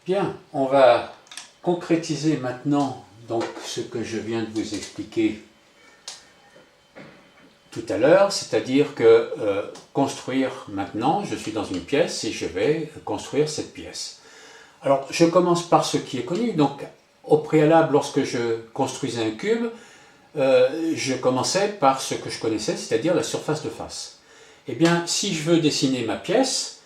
Bien, on va concrétiser maintenant donc ce que je viens de vous expliquer tout à l'heure, c'est-à-dire que construire maintenant, je suis dans une pièce et je vais construire cette pièce. Alors je commence par ce qui est connu, donc au préalable lorsque je construisais un cube, je commençais par ce que je connaissais, c'est-à-dire la surface de face. Eh bien, si je veux dessiner ma pièce,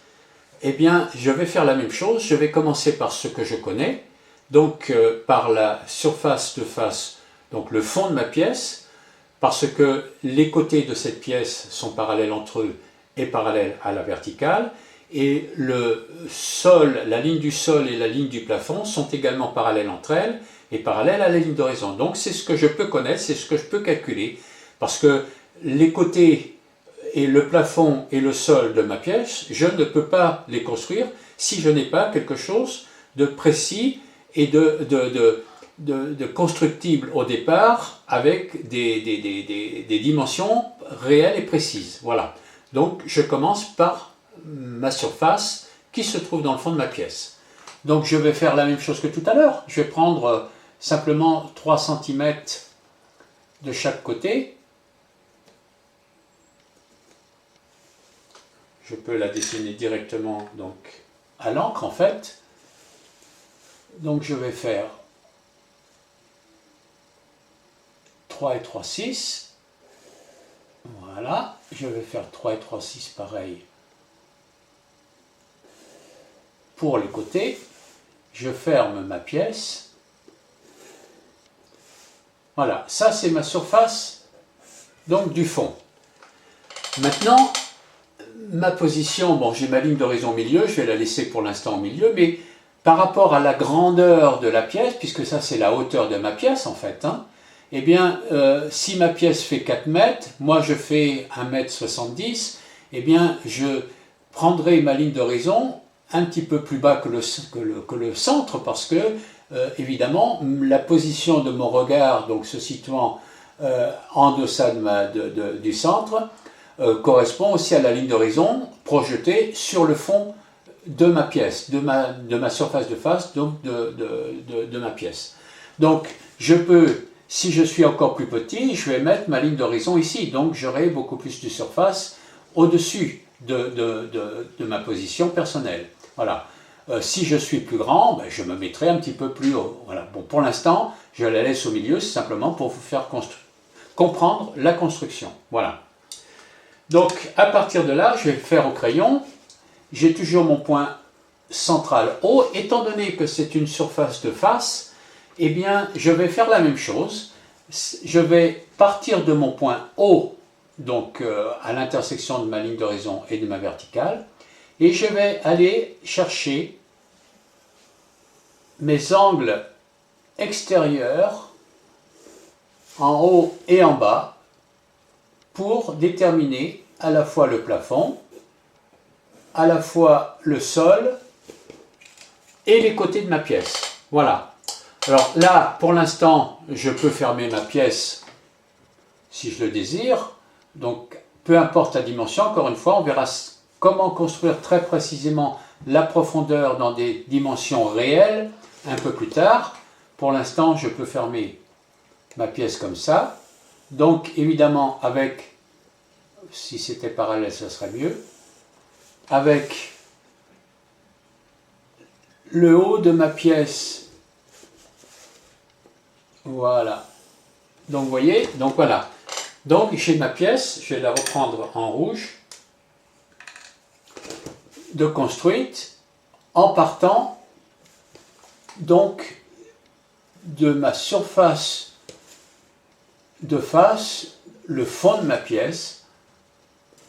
eh bien, je vais faire la même chose, je vais commencer par ce que je connais, donc par la surface de face, donc le fond de ma pièce, parce que les côtés de cette pièce sont parallèles entre eux et parallèles à la verticale, et le sol, la ligne du sol et la ligne du plafond sont également parallèles entre elles et parallèles à la ligne d'horizon. Donc c'est ce que je peux connaître, c'est ce que je peux calculer, parce que les côtés et le plafond et le sol de ma pièce, je ne peux pas les construire si je n'ai pas quelque chose de précis et de constructible au départ avec des dimensions réelles et précises. Voilà. Donc je commence par ma surface qui se trouve dans le fond de ma pièce. Donc je vais faire la même chose que tout à l'heure. Je vais prendre simplement 3 cm de chaque côté. Je peux la dessiner directement donc à l'encre en fait. Donc je vais faire 3 et 3, 6. Voilà. Je vais faire 3 et 3, 6 pareil pour les côtés. Je ferme ma pièce. Voilà. Ça c'est ma surface donc du fond. Maintenant, ma position, bon, j'ai ma ligne d'horizon au milieu, je vais la laisser pour l'instant au milieu, mais par rapport à la grandeur de la pièce, puisque ça c'est la hauteur de ma pièce en fait, hein, eh bien, si ma pièce fait 4 mètres, moi je fais 1,70 m, eh bien, je prendrai ma ligne d'horizon un petit peu plus bas que le centre, parce que, évidemment, la position de mon regard, donc se situant en deçà du centre, correspond aussi à la ligne d'horizon projetée sur le fond de ma pièce, de ma surface de face, donc de ma pièce. Donc je peux, si je suis encore plus petit, je vais mettre ma ligne d'horizon ici, donc j'aurai beaucoup plus de surface au-dessus de ma position personnelle. Voilà. Si je suis plus grand, ben, je me mettrai un petit peu plus haut. Voilà. Bon, pour l'instant, je la laisse au milieu, c'est simplement pour vous faire comprendre la construction. Voilà. Donc, à partir de là, je vais le faire au crayon. J'ai toujours mon point central haut. Étant donné que c'est une surface de face, eh bien, je vais faire la même chose. Je vais partir de mon point haut, donc à l'intersection de ma ligne d'horizon et de ma verticale, et je vais aller chercher mes angles extérieurs en haut et en bas pour déterminer à la fois le plafond, à la fois le sol et les côtés de ma pièce. Voilà. Alors là, pour l'instant, je peux fermer ma pièce si je le désire. Donc, peu importe la dimension, encore une fois, on verra comment construire très précisément la profondeur dans des dimensions réelles un peu plus tard. Pour l'instant, je peux fermer ma pièce comme ça. Donc, évidemment, avec, si c'était parallèle, ça serait mieux, avec le haut de ma pièce, voilà. Donc, vous voyez, donc voilà. Donc, j'ai ma pièce, je vais la reprendre en rouge, de construite, en partant, donc, de ma surface de face, le fond de ma pièce,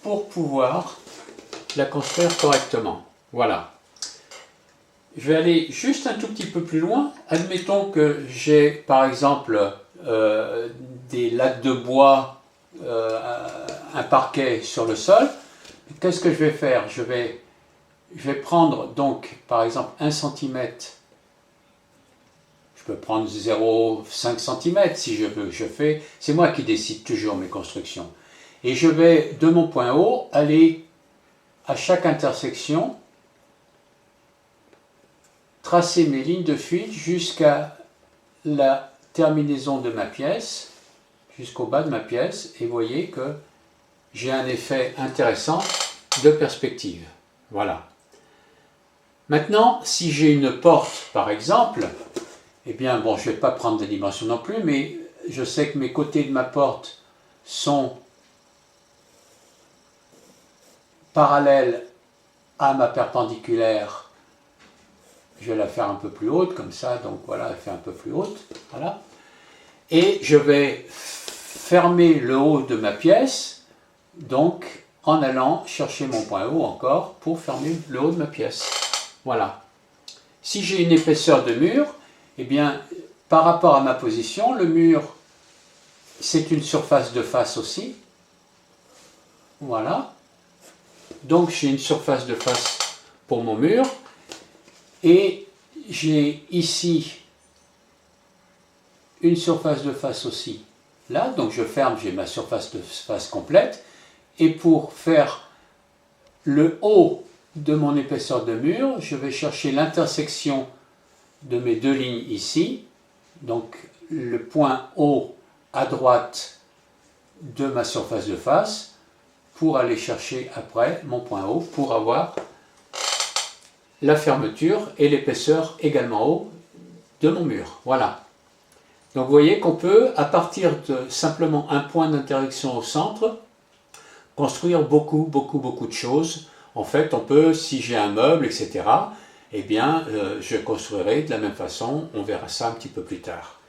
pour pouvoir la construire correctement. Voilà. Je vais aller juste un tout petit peu plus loin. Admettons que j'ai par exemple des lattes de bois, un parquet sur le sol. Qu'est-ce que je vais faire? Je vais prendre donc par exemple 1 cm. Je peux prendre 0,5 cm si je veux. C'est moi qui décide toujours mes constructions. Et je vais de mon point haut aller à chaque intersection tracer mes lignes de fuite jusqu'à la terminaison de ma pièce, jusqu'au bas de ma pièce, et vous voyez que j'ai un effet intéressant de perspective. Voilà. Maintenant, si j'ai une porte, par exemple, eh bien, bon, je ne vais pas prendre des dimensions non plus, mais je sais que mes côtés de ma porte sont parallèles à ma perpendiculaire. Je vais la faire un peu plus haute, comme ça, donc voilà, elle fait un peu plus haute, voilà. Et je vais fermer le haut de ma pièce, donc en allant chercher mon point haut encore pour fermer le haut de ma pièce. Voilà. Si j'ai une épaisseur de mur, eh bien, par rapport à ma position, le mur, c'est une surface de face aussi. Voilà. Donc j'ai une surface de face pour mon mur. Et j'ai ici une surface de face aussi. Là, donc je ferme, j'ai ma surface de face complète. Et pour faire le haut de mon épaisseur de mur, je vais chercher l'intersection de mes deux lignes ici. Donc le point haut à droite de ma surface de face pour aller chercher après mon point haut pour avoir la fermeture et l'épaisseur également haut de mon mur. Voilà. Donc vous voyez qu'on peut, à partir de simplement un point d'interaction au centre, construire beaucoup de choses. En fait, on peut, si j'ai un meuble, etc., eh bien, je construirai de la même façon. On verra ça un petit peu plus tard.